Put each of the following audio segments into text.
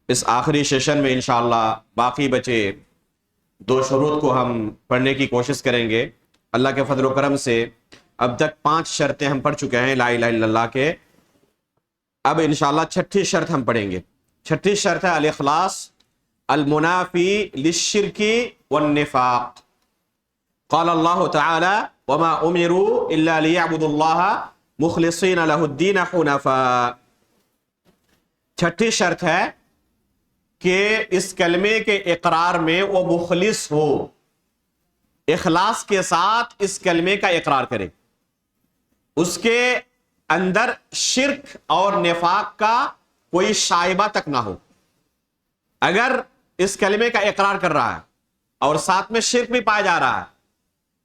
اس آخری سیشن میں انشاءاللہ باقی بچے 2 شروط کو ہم پڑھنے کی کوشش کریں گے اللہ کے فضل و کرم سے۔ اب تک 5 شرطیں ہم پڑھ چکے ہیں لا الہ الا اللہ کے، اب انشاءاللہ 6ٹھی شرط ہم پڑھیں گے۔ 6ٹھی شرط ہے الاخلاص المنافی للشرک والنفاق۔ قال اللہ تعالی وما امروا الا ليعبدوا اللہ مخلصین لہ الدین حنفاء۔ 6ٹھی شرط ہے کہ اس کلمے کے اقرار میں وہ مخلص ہو، اخلاص کے ساتھ اس کلمے کا اقرار کرے، اس کے اندر شرک اور نفاق کا کوئی شائبہ تک نہ ہو۔ اگر اس کلمے کا اقرار کر رہا ہے اور ساتھ میں شرک بھی پایا جا رہا ہے،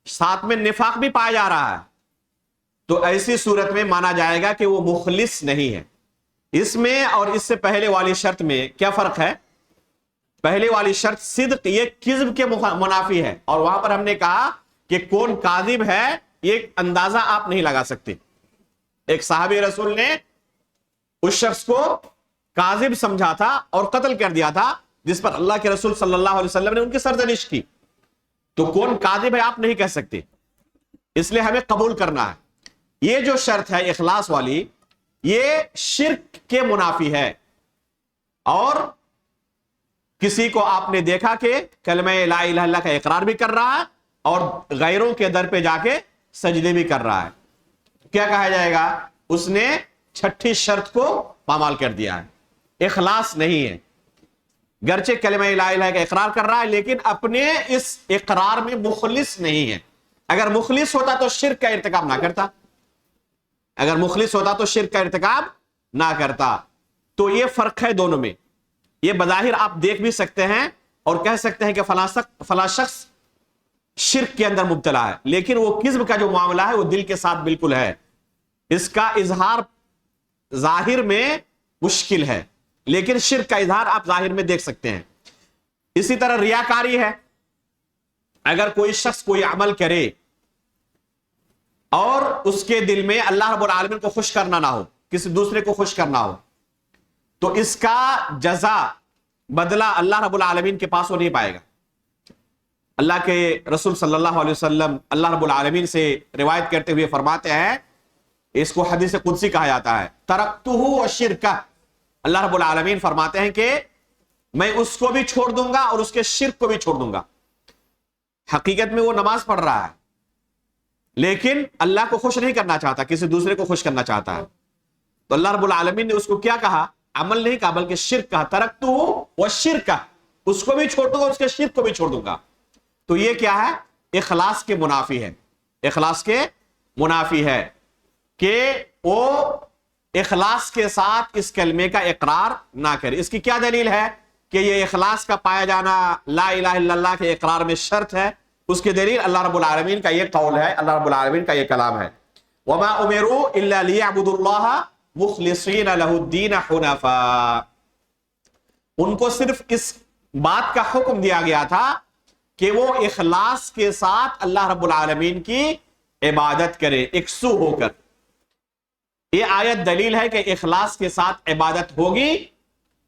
ساتھ میں نفاق بھی پایا جا رہا ہے، تو ایسی صورت میں مانا جائے گا کہ وہ مخلص نہیں ہے۔ اس میں اور اس سے پہلے والی شرط میں کیا فرق ہے؟ پہلے والی شرط صدق، یہ کذب کے منافی ہے، اور وہاں پر ہم نے کہا کہ کون کاذب ہے یہ اندازہ آپ نہیں لگا سکتے۔ ایک صحابی رسول نے اس شخص کو کاذب سمجھا تھا اور قتل کر دیا تھا، جس پر اللہ کے رسول صلی اللہ علیہ وسلم نے ان کی سرزنش کی۔ تو کون کاذب ہے آپ نہیں کہہ سکتے، اس لیے ہمیں قبول کرنا ہے۔ یہ جو شرط ہے اخلاص والی، یہ شرک کے منافی ہے۔ اور کسی کو آپ نے دیکھا کہ کلمہ لا الہ الا اللہ کا اقرار بھی کر رہا ہے اور غیروں کے در پہ جا کے سجدے بھی کر رہا ہے، کیا کہا جائے گا؟ اس نے 6ٹھی شرط کو پامال کر دیا ہے، اخلاص نہیں ہے۔ گرچہ کلمہ لا الہ کا اقرار کر رہا ہے لیکن اپنے اس اقرار میں مخلص نہیں ہے۔ اگر مخلص ہوتا تو شرک کا ارتکاب نہ کرتا، اگر مخلص ہوتا تو شرک کا ارتکاب نہ کرتا۔ تو یہ فرق ہے دونوں میں۔ یہ بظاہر آپ دیکھ بھی سکتے ہیں اور کہہ سکتے ہیں کہ فلاں شخص شرک کے اندر مبتلا ہے، لیکن وہ کذب کا جو معاملہ ہے وہ دل کے ساتھ بالکل ہے، اس کا اظہار ظاہر میں مشکل ہے، لیکن شرک کا اظہار آپ ظاہر میں دیکھ سکتے ہیں۔ اسی طرح ریاکاری ہے، اگر کوئی شخص کوئی عمل کرے اور اس کے دل میں اللہ رب العالمین کو خوش کرنا نہ ہو، کسی دوسرے کو خوش کرنا ہو، تو اس کا جزا، بدلہ اللہ رب العالمین کے پاس وہ نہیں پائے گا۔ اللہ کے رسول صلی اللہ علیہ وسلم اللہ رب العالمین سے روایت کرتے ہوئے فرماتے ہیں، اس کو حدیث قدسی کہا جاتا ہے، ترکتہ وشرکہ۔ اللہ رب العالمین فرماتے ہیں کہ میں اس کو بھی چھوڑ دوں گا اور اس کے شرک کو بھی چھوڑ دوں گا۔ حقیقت میں وہ نماز پڑھ رہا ہے لیکن اللہ کو خوش نہیں کرنا چاہتا، کسی دوسرے کو خوش کرنا چاہتا ہے، تو اللہ رب العالمین نے اس کو کیا کہا؟ عمل نہیں کہا بلکہ شرک کہا، ترکتہ وشرکہ، اس کو بھی چھوڑ دوں گا، اس کے شرک کو بھی چھوڑ دوں گا۔ تو یہ کیا ہے؟ اخلاص کے منافی ہے، اخلاص کے منافی ہے کہ وہ اخلاص کے ساتھ اس کلمے کا اقرار نہ کرے۔ اس کی کیا دلیل ہے کہ یہ اخلاص کا پایا جانا لا الہ الا اللہ کے اقرار میں شرط ہے؟ اس کی دلیل اللہ رب العالمین کا یہ قول ہے، اللہ رب العالمین کا یہ کلام ہے، وما امروا الا ليعبدوا اللہ مخلصین لہ الدین حنفاء۔ ان کو صرف اس بات کا حکم دیا گیا تھا کہ وہ اخلاص کے ساتھ اللہ رب العالمین کی عبادت کرے، یکسو ہو کر۔ یہ آیت دلیل ہے کہ اخلاص کے ساتھ عبادت ہوگی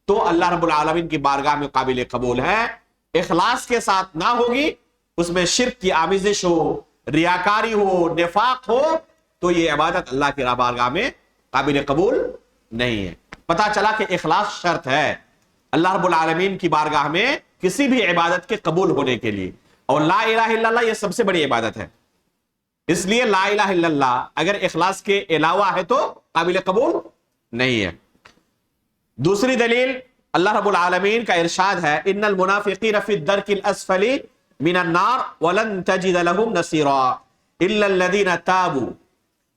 تو اللہ رب العالمین کی بارگاہ میں قابل قبول ہے، اخلاص کے ساتھ نہ ہوگی، اس میں شرک کی آمیزش ہو، ریاکاری ہو، نفاق ہو، تو یہ عبادت اللہ کی بارگاہ میں قابل قبول نہیں ہے۔ پتہ چلا کہ اخلاص شرط ہے اللہ رب العالمین کی بارگاہ میں کسی بھی عبادت کے قبول ہونے کے لیے، اور لا الہ الا اللہ یہ سب سے بڑی عبادت ہے۔ اس لیے لا الہ الا اللہ اگر اخلاص کے علاوہ ہے تو قابل قبول نہیں ہے۔ دوسری دلیل اللہ رب العالمین کا ارشاد ہے، ان المنافقین فی الدرک الاسفل من النار ولن تجد لهم نصیرا الا الذین تابوا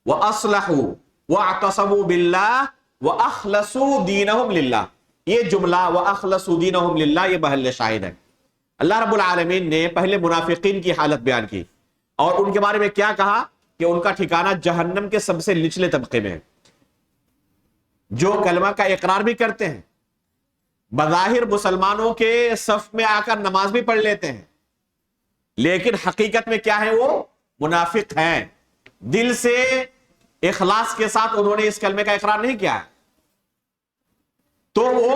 واصلحوا واعتصموا باللہ واخلصوا دینہم للہ۔ یہ جملہ واخلصوا دینہم للہ یہ محل شاہد ہے۔ اللہ رب العالمین نے پہلے منافقین کی حالت بیان کی اور ان کے بارے میں کیا کہا کہ ان کا ٹھکانہ جہنم کے سب سے نچلے طبقے میں ہے، جو کلمہ کا اقرار بھی کرتے ہیں، بظاہر مسلمانوں کے صف میں آ کر نماز بھی پڑھ لیتے ہیں، لیکن حقیقت میں کیا ہے؟ وہ منافق ہیں، دل سے اخلاص کے ساتھ انہوں نے اس کلمے کا اقرار نہیں کیا ہے، تو وہ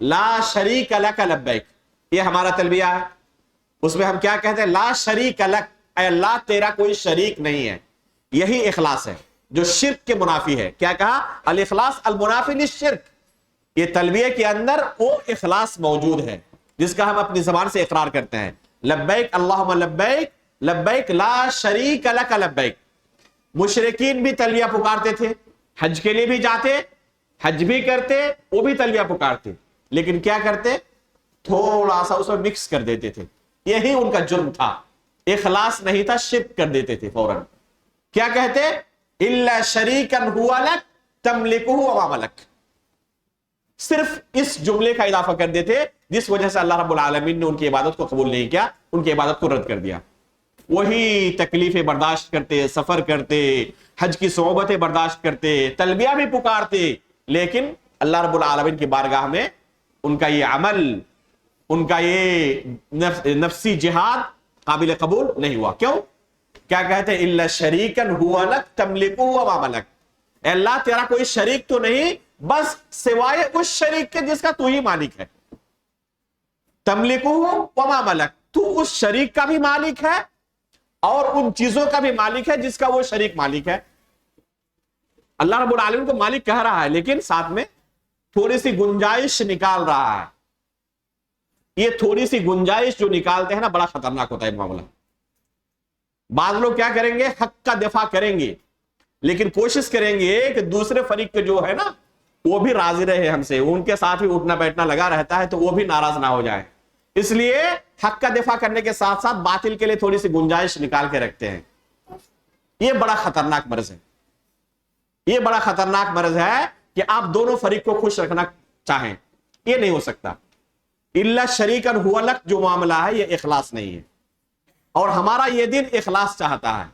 لا شریک لک لبیک، یہ ہمارا تلبیہ ہے. اس میں ہم کیا کہتے ہیں؟ لا شریک لک، اے اللہ تیرا کوئی شریک نہیں ہے. یہی اخلاص ہے جو شرک کے منافی ہے. کیا کہا؟ الاخلاص المنافی للشرک. یہ تلبیہ کے اندر وہ اخلاص موجود ہے جس کا ہم اپنی زبان سے اقرار کرتے ہیں. لبیک اللہم لبیک لبیک لا شریک لک لبیک. مشرکین بھی تلبیہ پکارتے تھے، حج کے لیے بھی جاتے، حج بھی کرتے، وہ بھی تلبیہ پکارتے، لیکن کیا کرتے؟ تھوڑا سا اس میں مکس کر دیتے تھے. یہی ان کا جرم تھا، اخلاص نہیں تھا، شرک کر دیتے تھے فوراً. کیا کہتے؟ الا شریکا هو لک تملکہ وما ملک. صرف اس جملے کا اضافہ کر دیتے جس وجہ سے اللہ رب العالمین نے ان کی عبادت کو قبول نہیں کیا، ان کی عبادت کو رد کر دیا. وہی تکلیفیں برداشت کرتے، سفر کرتے، حج کی صعوبتیں برداشت کرتے، تلبیہ بھی پکارتے، لیکن اللہ رب العالمین کی بارگاہ میں ان کا یہ عمل، ان کا یہ نفسی جہاد قابل قبول نہیں ہوا. کیوں؟ کیا کہتے ہیں؟ الا شریکا هو لک تملکہ وما ملک. اے اللہ تیرا کوئی شریک تو نہیں بس سوائے اس شریک کے جس کا تو ہی مالک ہے. تملکہ وما ملک، تو اس شریک کا بھی مالک ہے اور ان چیزوں کا بھی مالک ہے جس کا وہ شریک مالک ہے. اللہ رب العالمین کو مالک کہہ رہا ہے لیکن ساتھ میں تھوڑی سی گنجائش نکال رہا ہے. یہ تھوڑی سی گنجائش جو نکالتے ہیں نا، بڑا خطرناک ہوتا ہے معاملہ. بعض لوگ کیا کریں گے؟ حق کا دفاع کریں گے لیکن کوشش کریں گے کہ دوسرے فریق کے جو ہے نا وہ بھی راضی رہے ہم سے، ان کے ساتھ بھی اٹھنا بیٹھنا لگا رہتا ہے تو وہ بھی ناراض نہ ہو جائے. اس لیے حق کا دفاع کرنے کے ساتھ ساتھ باطل کے لیے تھوڑی سی گنجائش نکال کے رکھتے ہیں. یہ بڑا خطرناک مرض ہے. یہ بڑا خطرناک مرض ہے کہ آپ دونوں فریق کو خوش رکھنا چاہیں، یہ نہیں ہو سکتا. الا شریکا هو لک جو معاملہ ہے یہ اخلاص نہیں ہے، اور ہمارا یہ دین اخلاص چاہتا ہے.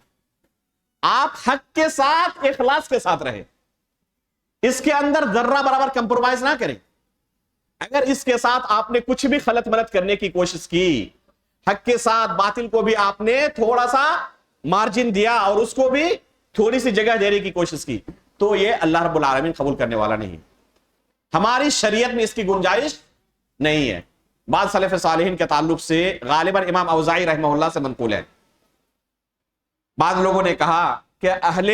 آپ حق کے ساتھ اخلاص کے ساتھ رہیں، اس کے اندر ذرہ برابر کمپرومائز نہ کریں. اگر اس کے ساتھ آپ نے کچھ بھی خلط ملط کرنے کی کوشش کی، حق کے ساتھ باطل کو بھی آپ نے تھوڑا سا مارجن دیا اور اس کو بھی تھوڑی سی جگہ دینے کی کوشش کی، تو یہ اللہ رب العالمین قبول کرنے والا نہیں. ہماری شریعت میں اس کی گنجائش نہیں ہے. بعض سلف صالحین کے تعلق سے غالباً امام اوزاعی رحمہ اللہ سے منقول ہے، بعض لوگوں نے کہا کہ اہل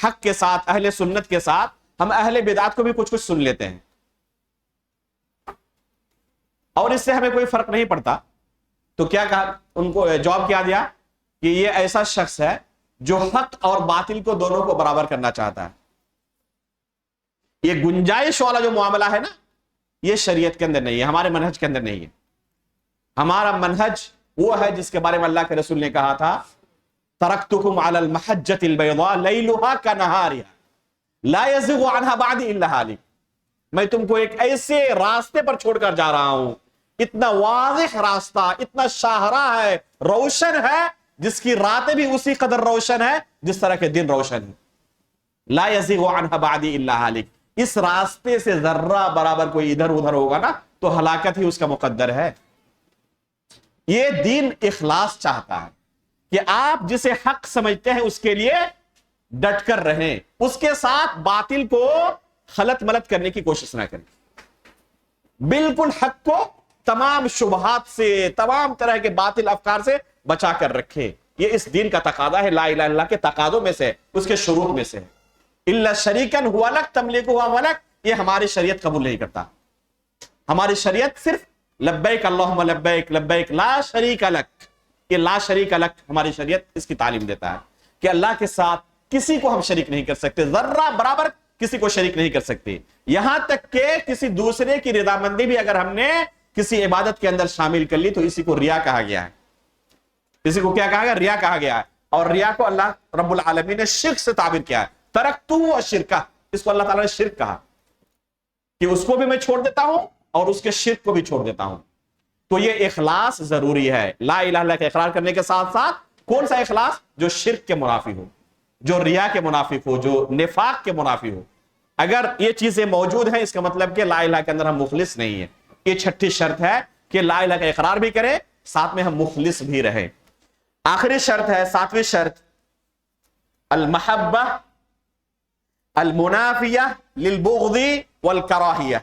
حق کے ساتھ، اہل سنت کے ساتھ ہم اہل بدعت کو بھی کچھ کچھ سن لیتے ہیں اور اس سے ہمیں کوئی فرق نہیں پڑتا. تو کیا کہا ان کو؟ جواب کیا دیا کہ یہ ایسا شخص ہے جو حق اور باطل کو دونوں کو برابر کرنا چاہتا ہے. یہ گنجائش والا جو معاملہ ہے نا، یہ شریعت کے اندر نہیں ہے، ہمارے منہج کے اندر نہیں ہے. ہمارا منہج وہ ہے جس کے بارے میں اللہ کے رسول نے کہا تھا ترکتکم علی المحجۃ البیضاء لیلھا کنہارھا لا یزغ عنھا بعدی الا ھالک. میں تم کو ایک ایسے راستے پر چھوڑ کر جا رہا ہوں، اتنا واضح راستہ، اتنا شاہراہ ہے، روشن ہے، جس کی راتیں بھی اسی قدر روشن ہے جس طرح کے دن روشن ہے. لا یزغ عنھا بعدی الا ھالک. اس راستے سے ذرہ برابر کوئی ادھر ادھر ہوگا نا تو ہلاکت ہی اس کا مقدر ہے. یہ دین اخلاص چاہتا ہے کہ آپ جسے حق سمجھتے ہیں اس کے لیے ڈٹ کر رہیں، اس کے ساتھ باطل کو خلط ملط کرنے کی کوشش نہ کریں. بالکل حق کو تمام شبہات سے، تمام طرح کے باطل افکار سے بچا کر رکھے. یہ اس دین کا تقاضا ہے، لا الہ الا اللہ کے تقاضوں میں سے، اس کے شروط میں سے. الا شریکا هو لک تملکہ وما ملک، یہ ہماری شریعت قبول نہیں کرتا. ہماری شریعت صرف لبیک اللہم لبیک لبیک لا شریک لک، یہ لا شریک لک ہماری شریعت اس کی تعلیم دیتا ہے کہ اللہ کے ساتھ کسی کو ہم شریک نہیں کر سکتے، ذرہ برابر کسی کو شریک نہیں کر سکتے. یہاں تک کہ کسی دوسرے کی رضامندی بھی اگر ہم نے کسی عبادت کے اندر شامل کر لی تو اسی کو ریا کہا گیا ہے. اسی کو کیا کہا گیا؟ ریا کہا گیا ہے. اور ریا کو اللہ رب العالمین نے شرک سے تعبیر کیا ہے. ترکتہ الشرک، اس کو اللہ تعالیٰ نے شرک کہا کہ اس کو بھی میں چھوڑ دیتا ہوں اور اس کے شرک کو بھی چھوڑ دیتا ہوں. تو یہ اخلاص ضروری ہے. لا الہ الا اللہ کا اقرار کرنے کے ساتھ ساتھ کون سا اخلاص؟ جو شرک کے منافی ہو، جو ریا کے منافق ہو، جو نفاق کے منافی ہو. اگر یہ چیزیں موجود ہیں اس کا مطلب کہ لا الہ کے اندر ہم مخلص نہیں ہیں. یہ چھٹی شرط ہے کہ لا الہ کا اقرار بھی کریں، ساتھ میں ہم مخلص بھی رہیں. آخری شرط ہے، ساتویں شرط، المحبہ المنافیہ للبغض والکراہیہ.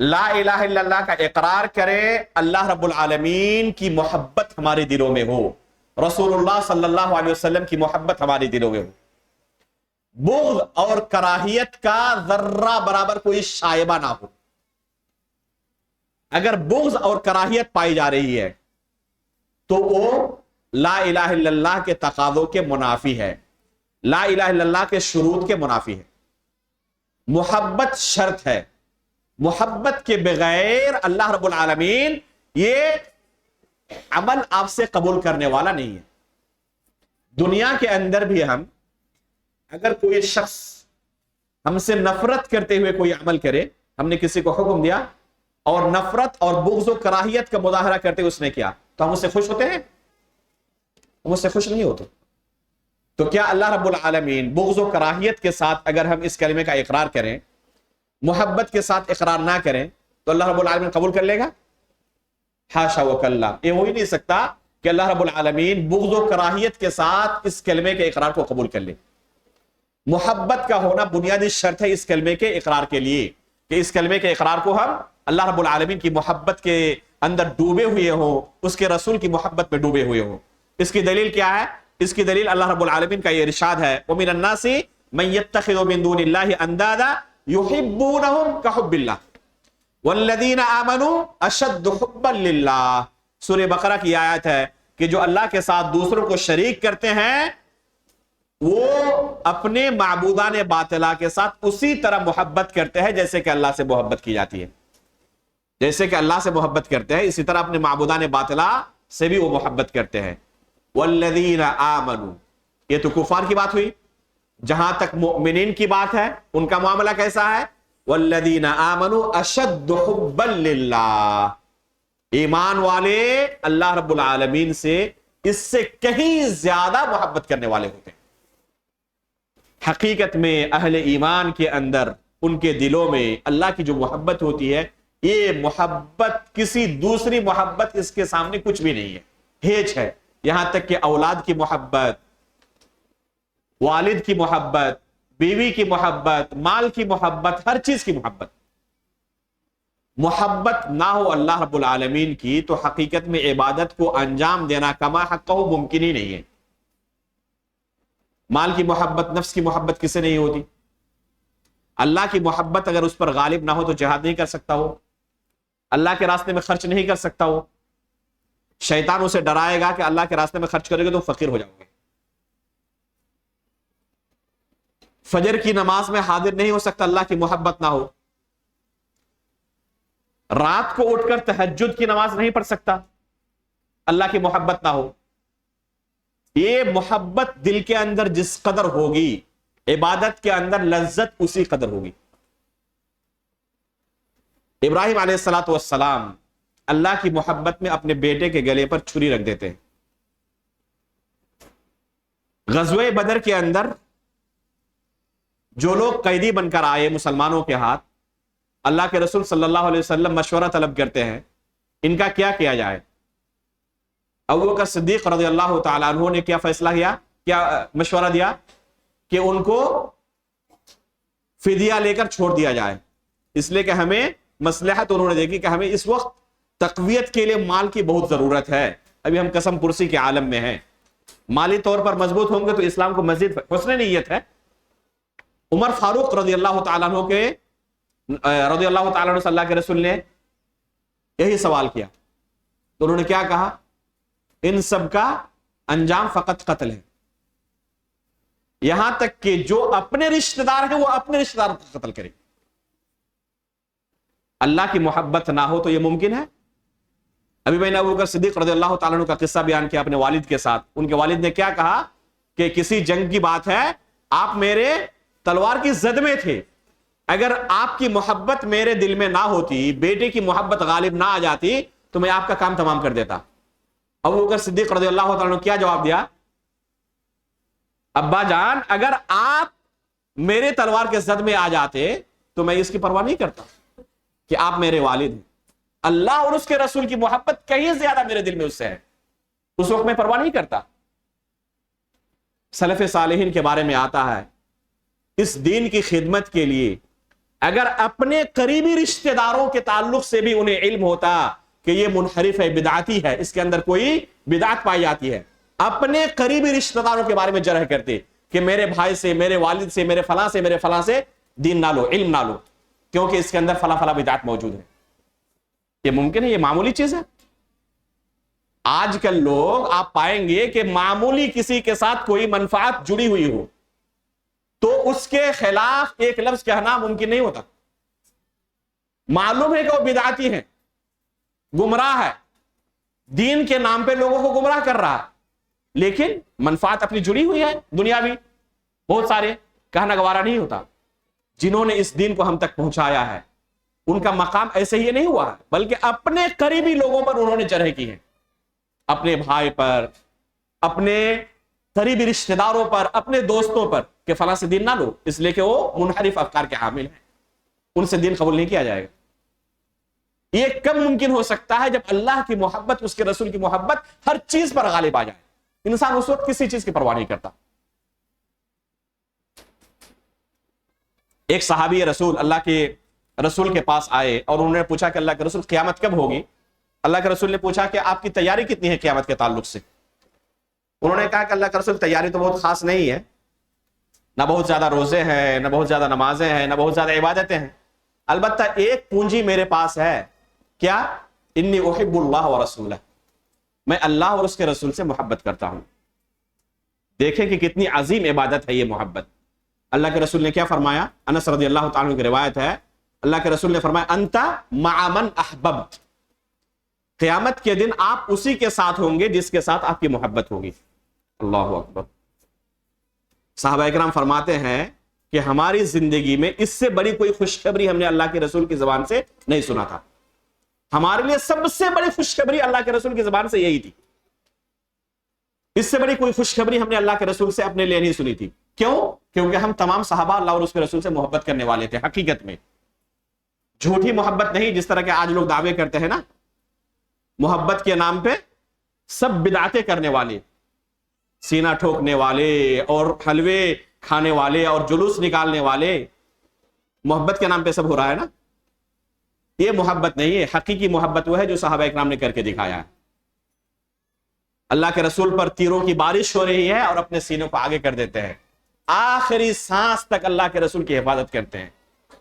لا الہ الا اللہ کا اقرار کرے، اللہ رب العالمین کی محبت ہمارے دلوں میں ہو، رسول اللہ صلی اللہ علیہ وسلم کی محبت ہمارے دلوں میں ہو، بغض اور کراہیت کا ذرہ برابر کوئی شائبہ نہ ہو۔ اگر بغض اور کراہیت پائی جا رہی ہے تو وہ لا الہ الا اللہ کے تقاضوں کے منافی ہے، لا الہ الا اللہ کے شروط کے منافی ہے۔ محبت شرط ہے، محبت کے بغیر اللہ رب العالمین یہ عمل آپ سے قبول کرنے والا نہیں ہے۔ دنیا کے اندر بھی ہم اگر کوئی شخص ہم سے نفرت کرتے ہوئے کوئی عمل کرے، ہم نے کسی کو حکم دیا اور نفرت اور بغض و کراہیت کا مظاہرہ کرتے ہوئے اس نے کیا، تو ہم اس سے خوش ہوتے ہیں؟ ہم اس سے خوش نہیں ہوتے۔ تو کیا اللہ رب العالمین بغض و کراہیت کے ساتھ اگر ہم اس کلمے کا اقرار کریں، محبت کے ساتھ اقرار نہ کریں، تو اللہ رب العالمین قبول کر لے گا؟ حاشا وکلا، یہ ہو ہی نہیں سکتا کہ اللہ رب العالمین بغض و کراہیت کے ساتھ اس کلمے کے اقرار کو قبول کر لے۔ محبت کا ہونا بنیادی شرط ہے اس کلمے کے اقرار کے لیے، کہ اس کلمے کے اقرار کو ہم اللہ رب العالمین کی محبت کے اندر ڈوبے ہوئے ہوں، اس کے رسول کی محبت میں ڈوبے ہوئے ہوں۔ اس کی دلیل کیا ہے؟ اس کی دلیل اللہ رب العالمین کا یہ ارشاد ہے، وَمِنَ النَّاسِ مَن يَتَّخِذُ مِن دُونِ اللَّهِ أَندَادًا يُحِبُّونَهُمْ كَحُبِّ اللَّهِ وَالَّذِينَ آمَنُوا أَشَدُّ حُبًّا لِلَّهِ۔ سورہ بقرہ کی آیت ہے کہ جو اللہ کے ساتھ دوسروں کو شریک کرتے ہیں وہ اپنے معبودان باطلہ کے ساتھ اسی طرح محبت کرتے ہیں جیسے کہ اللہ سے محبت کی جاتی ہے۔ جیسے کہ اللہ سے محبت کرتے ہیں اسی طرح اپنے معبودان باطلہ سے بھی وہ محبت کرتے ہیں۔ والذین آمنوا، یہ تو کفار کی بات ہوئی۔ جہاں تک مؤمنین کی بات ہے ان کا معاملہ کیسا ہے؟ والذین آمنوا اشد حبا للہ، ایمان والے اللہ رب العالمین سے اس سے کہیں زیادہ محبت کرنے والے ہوتے ہیں۔ حقیقت میں اہل ایمان کے اندر، ان کے دلوں میں اللہ کی جو محبت ہوتی ہے، یہ محبت کسی دوسری محبت اس کے سامنے کچھ بھی نہیں ہے، ہیچ ہے۔ یہاں تک کہ اولاد کی محبت، والد کی محبت، بیوی کی محبت، مال کی محبت، ہر چیز کی محبت، محبت نہ ہو اللہ رب العالمین کی تو حقیقت میں عبادت کو انجام دینا کما حقہ ممکن ہی نہیں ہے۔ مال کی محبت، نفس کی محبت کسے نہیں ہوتی؟ اللہ کی محبت اگر اس پر غالب نہ ہو تو جہاد نہیں کر سکتا ہو، اللہ کے راستے میں خرچ نہیں کر سکتا ہو۔ شیطان اسے ڈرائے گا کہ اللہ کے راستے میں خرچ کرے گا تو فقیر ہو جاؤ گے۔ فجر کی نماز میں حاضر نہیں ہو سکتا اللہ کی محبت نہ ہو۔ رات کو اٹھ کر تہجد کی نماز نہیں پڑھ سکتا اللہ کی محبت نہ ہو۔ یہ محبت دل کے اندر جس قدر ہوگی، عبادت کے اندر لذت اسی قدر ہوگی۔ ابراہیم علیہ الصلوۃ والسلام اللہ کی محبت میں اپنے بیٹے کے گلے پر چھری رکھ دیتے ہیں۔ غزوہ بدر کے اندر جو لوگ قیدی بن کر آئے مسلمانوں کے ہاتھ، اللہ کے رسول صلی اللہ علیہ وسلم مشورہ طلب کرتے ہیں ان کا کیا کیا جائے۔ ابوبکر صدیق رضی اللہ تعالیٰ عنہ نے کیا فیصلہ کیا، کیا مشورہ دیا کہ ان کو فدیہ لے کر چھوڑ دیا جائے، اس لیے کہ ہمیں مصلحت انہوں نے دیکھی کہ ہمیں اس وقت تقویت کے لیے مال کی بہت ضرورت ہے، ابھی ہم قسم پرسی کے عالم میں ہیں، مالی طور پر مضبوط ہوں گے تو اسلام کو مزید حسن نیت ہے۔ عمر فاروق رضی اللہ تعالیٰ عنہ سے اللہ کے رسول نے یہی سوال کیا تو انہوں نے کیا کہا؟ ان سب کا انجام فقط قتل ہے، یہاں تک کہ جو اپنے رشتہ دار ہیں وہ اپنے رشتہ داروں کو قتل کرے۔ اللہ کی محبت نہ ہو تو یہ ممکن ہے؟ ابھی میں نے ابوبکر صدیق رضی اللہ تعالیٰ عنہ کا قصہ بیان کیا اپنے والد کے ساتھ۔ ان کے والد نے کیا کہا کہ کسی جنگ کی بات ہے، آپ میرے تلوار کی زد میں تھے، اگر آپ کی محبت میرے دل میں نہ ہوتی، بیٹے کی محبت غالب نہ آ جاتی تو میں آپ کا کام تمام کر دیتا۔ ابوبکر صدیق رضی اللہ تعالیٰ عنہ کیا جواب دیا؟ ابا جان، اگر آپ میرے تلوار کے زد میں آ جاتے تو میں اس کی پرواہ نہیں کرتا کہ آپ میرے والد ہیں، اللہ اور اس کے رسول کی محبت کہیں زیادہ میرے دل میں اس سے ہے، اس وقت میں پرواہ نہیں کرتا۔ سلف صالحین کے بارے میں آتا ہے اس دین کی خدمت کے لیے اگر اپنے قریبی رشتہ داروں کے تعلق سے بھی انہیں علم ہوتا کہ یہ منحرف ہے، بدعتی ہے، اس کے اندر کوئی بدعت پائی جاتی ہے، اپنے قریبی رشتہ داروں کے بارے میں جرح کرتے کہ میرے بھائی سے، میرے والد سے، میرے فلاں سے، میرے فلاں سے دین نہ لو، علم نہ لو، کیونکہ اس کے اندر فلاں فلاں بدعت موجود ہے. یہ ممکن ہے؟ یہ معمولی چیز ہے. آج کل لوگ آپ پائیں گے کہ معمولی کسی کے ساتھ کوئی منفعت جڑی ہوئی ہو تو اس کے خلاف ایک لفظ کہنا ممکن نہیں ہوتا. معلوم ہے کہ وہ بدعتی ہے، گمراہ ہے، دین کے نام پہ لوگوں کو گمراہ کر رہا ہے، لیکن منفعت اپنی جڑی ہوئی ہے دنیاوی، بہت سارے، کہنا گوارا نہیں ہوتا. جنہوں نے اس دین کو ہم تک پہنچایا ہے ان کا مقام ایسے ہی نہیں ہوا ہے، بلکہ اپنے قریبی لوگوں پر انہوں نے جرح کی ہے، اپنے بھائی پر، اپنے قریبی رشتہ داروں پر، اپنے دوستوں پر، کہ فلاں سے دین نہ لو اس لیے کہ وہ منحرف افکار کے حامل ہیں، ان سے دین قبول نہیں کیا جائے گا. یہ کب ممکن ہو سکتا ہے؟ جب اللہ کی محبت، اس کے رسول کی محبت ہر چیز پر غالب آ جائے. انسان اس وقت کسی چیز کی پرواہ نہیں کرتا. ایک صحابی رسول اللہ کے رسول کے پاس آئے اور انہوں نے پوچھا کہ اللہ کے رسول قیامت کب ہوگی؟ اللہ کے رسول نے پوچھا کہ آپ کی تیاری کتنی ہے قیامت کے تعلق سے؟ انہوں نے کہا کہ اللہ کے رسول تیاری تو بہت خاص نہیں ہے، نہ بہت زیادہ روزے ہیں، نہ بہت زیادہ نمازیں ہیں، نہ بہت زیادہ عبادتیں ہیں، البتہ ایک پونجی میرے پاس ہے. کیا؟ انی احب اللہ ورسولہ، میں اللہ اور اس کے رسول سے محبت کرتا ہوں. دیکھیں کہ کتنی عظیم عبادت ہے یہ محبت. اللہ کے رسول نے کیا فرمایا؟ انس رضی اللہ تعالیٰ عنہ کی روایت ہے، اللہ کے رسول نے فرمایا انت مع من احببت، قیامت کے دن آپ اسی کے ساتھ ہوں گے جس کے ساتھ آپ کی محبت ہوگی. اللہ اکبر. صحابہ اکرام فرماتے ہیں کہ ہماری زندگی میں اس سے بڑی کوئی خوشخبری ہم نے اللہ کے رسول کی زبان سے نہیں سنا تھا. ہمارے لیے سب سے بڑی خوشخبری اللہ کے رسول کی زبان سے یہی تھی. اس سے بڑی کوئی خوشخبری ہم نے اللہ کے رسول سے اپنے لیے نہیں سنی تھی. کیوں؟ کیونکہ ہم تمام صحابہ اللہ اور اس کے رسول سے محبت کرنے والے تھے. حقیقت میں جھوٹی محبت نہیں، جس طرح کے آج لوگ دعوے کرتے ہیں نا، محبت کے نام پہ سب بدعتیں کرنے والے، سینہ ٹھوکنے والے اور حلوے کھانے والے اور جلوس نکالنے والے، محبت کے نام پہ سب ہو رہا ہے نا. یہ محبت نہیں ہے. حقیقی محبت وہ ہے جو صحابہ اکرام نے کر کے دکھایا ہے. اللہ کے رسول پر تیروں کی بارش ہو رہی ہے اور اپنے سینوں کو آگے کر دیتے ہیں، آخری سانس تک اللہ کے رسول کی حفاظت کرتے ہیں.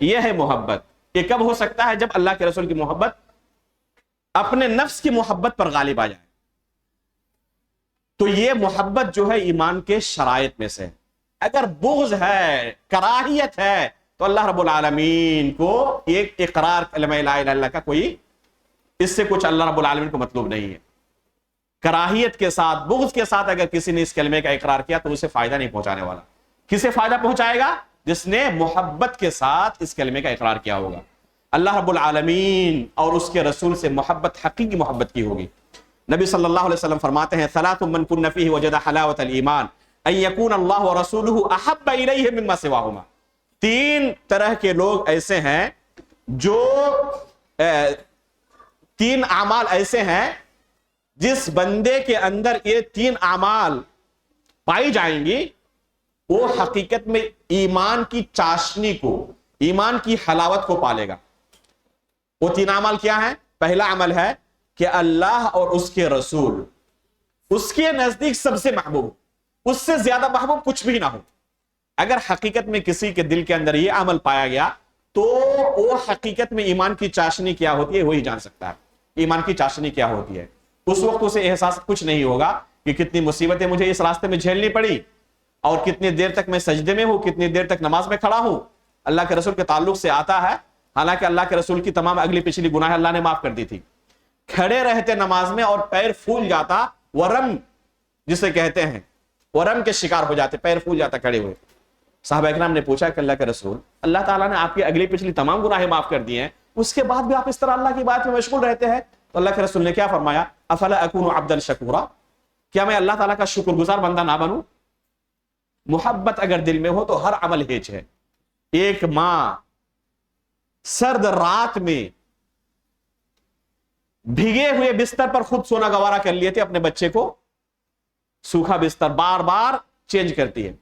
یہ ہے محبت. یہ کب ہو سکتا ہے؟ جب اللہ کے رسول کی محبت اپنے نفس کی محبت پر غالب آ جائے. تو یہ محبت جو ہے ایمان کے شرائط میں سے. اگر بغض ہے، کراہیت ہے، تو اللہ رب العالمین کو ایک اقرار کلمہ لا الہ الا اللہ کا کوئی، اس سے کچھ اللہ رب العالمین کو مطلوب نہیں ہے. کراہیت کے ساتھ، بغض کے ساتھ اگر کسی نے اس کلمے کا اقرار کیا تو اسے فائدہ نہیں پہنچانے والا. کسے فائدہ پہنچائے گا؟ جس نے محبت کے ساتھ اس کلمے کا اقرار کیا ہوگا. اللہ رب العالمین اور اس کے رسول سے محبت حقیقی محبت کی ہوگی. نبی صلی اللہ علیہ وسلم فرماتے ہیں ثلاث من کن فیہ وجد حلاوۃ الایمان ان یکون اللہ ورسولہ احب الیہ مما سواہما. تین طرح کے لوگ ایسے ہیں جو تین اعمال ایسے ہیں جس بندے کے اندر یہ تین اعمال پائی جائیں گی وہ حقیقت میں ایمان کی چاشنی کو، ایمان کی حلاوت کو پالے گا. وہ تین اعمال کیا ہیں؟ پہلا عمل ہے کہ اللہ اور اس کے رسول اس کے نزدیک سب سے محبوب، اس سے زیادہ محبوب کچھ بھی نہ ہو. اگر حقیقت میں کسی کے دل کے اندر یہ عمل پایا گیا تو وہ حقیقت میں ایمان کی چاشنی کیا ہوتی ہے وہی جان سکتا ہے. ایمان کی چاشنی کیا ہوتی ہے. اس وقت اسے احساس کچھ نہیں ہوگا کہ کتنی مصیبتیں مجھے اس راستے میں جھیلنی پڑی اور کتنی دیر تک میں سجدے میں ہوں، کتنی دیر تک نماز میں کھڑا ہوں. اللہ کے رسول کے تعلق سے آتا ہے، حالانکہ اللہ کے رسول کی تمام اگلی پچھلی گناہ اللہ نے معاف کر دی تھی. کھڑے رہتے نماز میں اور پیر پھول جاتا، ورم جسے کہتے ہیں، ورم کے شکار ہو جاتے، پیر پھول جاتا کھڑے ہوئے. صحابہ اکرام نے پوچھا کہ اللہ کے رسول، اللہ تعالیٰ نے آپ کی اگلی پچھلی تمام گناہیں معاف کر دی ہیں، اس کے بعد بھی آپ اس طرح اللہ کی بات میں مشغول رہتے ہیں. تو اللہ کے رسول نے کیا فرمایا؟ افلا اکون عبدا شکورا، کیا میں اللہ تعالیٰ کا شکر گزار بندہ نہ بنوں؟ محبت اگر دل میں ہو تو ہر عمل ہیچ ہے. ایک ماں سرد رات میں بھیگے ہوئے بستر پر خود سونا گوارا کر لیے تھے، اپنے بچے کو سوکھا بستر بار بار چینج کرتی ہے.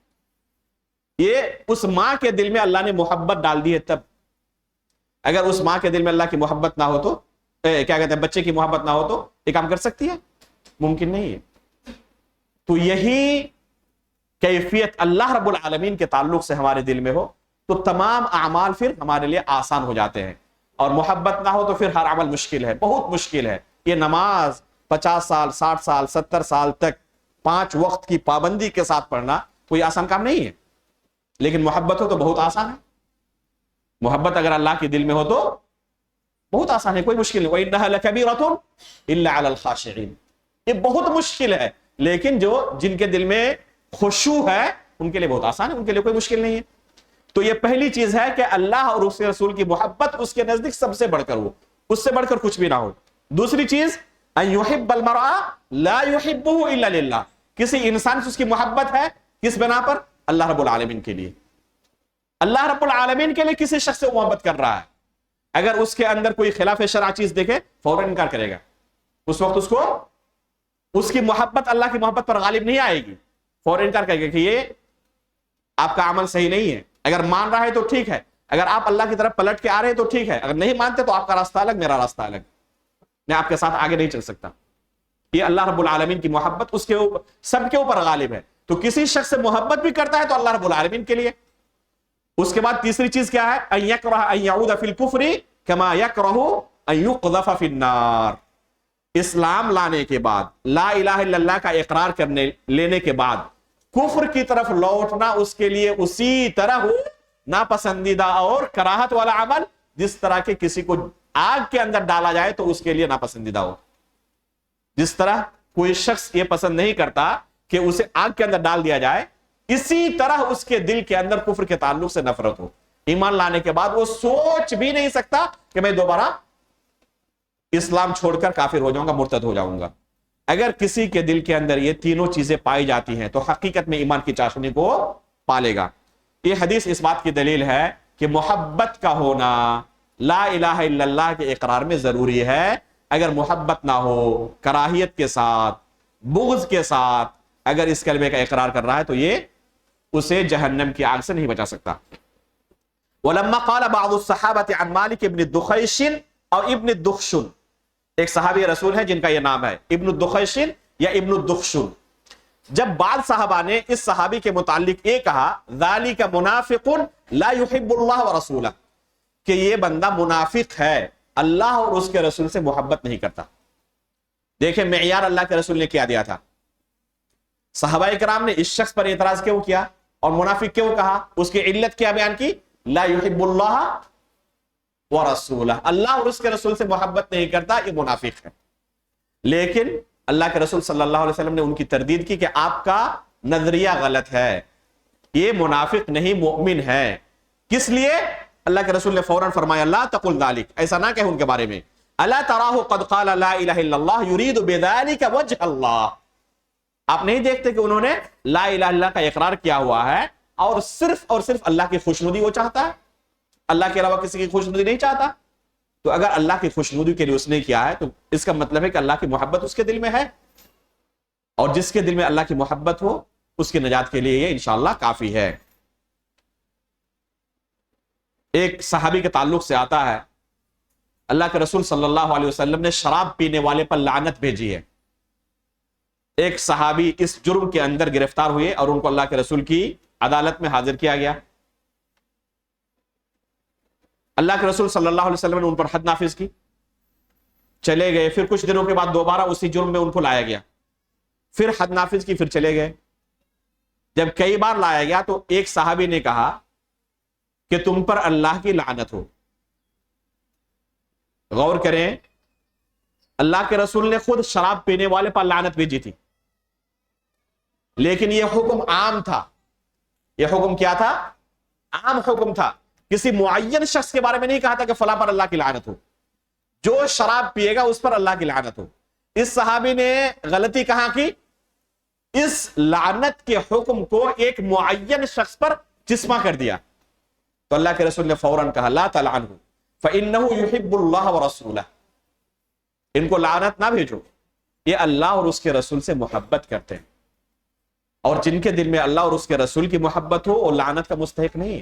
یہ اس ماں کے دل میں اللہ نے محبت ڈال دی ہے. تب اگر اس ماں کے دل میں اللہ کی محبت نہ ہو تو کیا کہتے ہیں بچے کی محبت نہ ہو تو یہ کام کر سکتی ہے؟ ممکن نہیں ہے۔ تو یہی کیفیت اللہ رب العالمین کے تعلق سے ہمارے دل میں ہو تو تمام اعمال پھر ہمارے لیے آسان ہو جاتے ہیں، اور محبت نہ ہو تو پھر ہر عمل مشکل ہے، بہت مشکل ہے۔ یہ نماز 50 سال 60 سال 70 سال تک 5 وقت کی پابندی کے ساتھ پڑھنا کوئی آسان کام نہیں ہے، لیکن محبت ہو تو بہت آسان ہے۔ محبت اگر اللہ کے دل میں ہو تو بہت آسان ہے، کوئی مشکل نہیں۔ وَإِنَّهَا لَكَبِيرَةٌ إِلَّا عَلَى الْخَاشِعِينَ، یہ بہت مشکل ہے، لیکن جن کے دل میں خشوع ہے ان کے لیے بہت آسان ہے، ان کے لیے کوئی مشکل نہیں ہے۔ تو یہ پہلی چیز ہے کہ اللہ اور اس کے رسول کی محبت اس کے نزدیک سب سے بڑھ کر ہو، اس سے بڑھ کر کچھ بھی نہ ہو۔ دوسری چیز ان يحب المرء لا يحبه الا لله، کسی انسان سے اس کی محبت ہے کس بنا پر؟ اللہ رب العالمین کے لیے۔ اللہ رب العالمین کے لیے کسی شخص سے محبت کر رہا ہے، اگر اس کے اندر کوئی خلاف شرع چیز دیکھے فوراً انکار کرے گا، اس وقت اس کی محبت اللہ کی محبت پر غالب نہیں آئے گی، فوراً انکار کرے گا کہ یہ آپ کا عمل صحیح نہیں ہے۔ اگر مان رہا ہے تو ٹھیک ہے، اگر آپ اللہ کی طرف پلٹ کے آ رہے ہیں تو ٹھیک ہے، اگر نہیں مانتے تو آپ کا راستہ الگ میرا راستہ الگ، میں آپ کے ساتھ آگے نہیں چل سکتا۔ یہ اللہ رب العالمین کی محبت اس کے اوپر سب کے اوپر غالب ہے، تو کسی شخص سے محبت بھی کرتا ہے تو اللہ رب العالمین کے لیے۔ اس کے بعد تیسری چیز کیا ہے؟ ان یکرہ ان یعود فی الکفر کما یکرہ ان یقذف فی النار، اسلام لانے کے بعد، لا الہ الا اللہ کا اقرار لینے کے بعد کفر کی طرف لوٹنا اس کے لیے اسی طرح ناپسندیدہ اور کراہت والا عمل جس طرح کے کسی کو آگ کے اندر ڈالا جائے تو اس کے لیے ناپسندیدہ ہو۔ جس طرح کوئی شخص یہ پسند نہیں کرتا کہ اسے آگ کے اندر ڈال دیا جائے، اسی طرح اس کے دل کے اندر کفر کے تعلق سے نفرت ہو۔ ایمان لانے کے بعد وہ سوچ بھی نہیں سکتا کہ میں دوبارہ اسلام چھوڑ کر کافر ہو جاؤں گا، مرتد ہو جاؤں گا۔ اگر کسی کے دل کے اندر یہ تینوں چیزیں پائی جاتی ہیں تو حقیقت میں ایمان کی چاشنی کو پالے گا۔ یہ حدیث اس بات کی دلیل ہے کہ محبت کا ہونا لا الہ الا اللہ کے اقرار میں ضروری ہے۔ اگر محبت نہ ہو، کراہیت کے ساتھ، بغض کے ساتھ اگر اس کلمے کا اقرار کر رہا ہے تو یہ اسے جہنم کی آگ سے نہیں بچا سکتا۔ ولما قال بعض الصحابة عن مالك ابن الدخيشن اور ابن الدخشن، ایک صحابی رسول ہے جن کا یہ نام ہے ابن الدخیشن یا ابن الدخشن، جب بعض صحابہ نے اس صحابی کے متعلق یہ کہا ذالک منافق لا يحب اللہ ورسولہ، کہ یہ بندہ منافق ہے، اللہ اور اس کے رسول سے محبت نہیں کرتا۔ دیکھیں معیار اللہ کے رسول نے کیا دیا تھا، صحابہ کرام نے اس شخص پر اعتراض کیوں کیا اور منافق کیوں کہا، اس کی علت کیا بیان کی؟ لا يحب اللہ ورسولہ، اللہ اور اس کے رسول سے محبت نہیں کرتا، یہ منافق ہے۔ لیکن اللہ کے رسول صلی اللہ علیہ وسلم نے ان کی تردید کی کہ آپ کا نظریہ غلط ہے، یہ منافق نہیں مومن ہے۔ کس لیے؟ اللہ کے رسول نے فوراً فرمایا لا تقل ذلک، ایسا نہ کہہ ان کے بارے میں، الا تراہ قد قال لا الہ الا اللہ یرید بذلک وجہ اللہ، آپ نہیں دیکھتے کہ انہوں نے لا الہ الا اللہ کا اقرار کیا ہوا ہے اور صرف اللہ کی خوشنودی وہ چاہتا ہے، اللہ کے علاوہ کسی کی خوشنودی نہیں چاہتا۔ تو اگر اللہ کی خوشنودی کے لیے اس نے کیا ہے تو اس کا مطلب ہے کہ اللہ کی محبت اس کے دل میں ہے، اور جس کے دل میں اللہ کی محبت ہو اس کی نجات کے لیے یہ انشاءاللہ کافی ہے۔ ایک صحابی کے تعلق سے آتا ہے اللہ کے رسول صلی اللہ علیہ وسلم نے شراب پینے والے پر لعنت بھیجی ہے۔ ایک صحابی اس جرم کے اندر گرفتار ہوئے اور ان کو اللہ کے رسول کی عدالت میں حاضر کیا گیا۔ اللہ کے رسول صلی اللہ علیہ وسلم نے ان پر حد نافذ کی، چلے گئے، پھر کچھ دنوں کے بعد دوبارہ اسی جرم میں ان کو لایا گیا، پھر حد نافذ کی، پھر چلے گئے۔ جب کئی بار لایا گیا تو ایک صحابی نے کہا کہ تم پر اللہ کی لعنت ہو۔ غور کریں، اللہ کے رسول نے خود شراب پینے والے پر لعنت بھیجی تھی، لیکن یہ حکم عام تھا۔ یہ حکم کیا تھا؟ عام حکم تھا، کسی معین شخص کے بارے میں نہیں کہا تھا کہ فلاں پر اللہ کی لعنت ہو، جو شراب پیے گا اس پر اللہ کی لعنت ہو۔ اس صحابی نے غلطی کہاں کی؟ اس لعنت کے حکم کو ایک معین شخص پر جسمہ کر دیا، تو اللہ کے رسول نے فوراً کہا لا تلعنہ فإنہ یحب اللہ ورسولہ، ان کو لعنت نہ بھیجو، یہ اللہ اور اس کے رسول سے محبت کرتے ہیں، اور جن کے دل میں اللہ اور اس کے رسول کی محبت ہو وہ لعنت کا مستحق نہیں ہے۔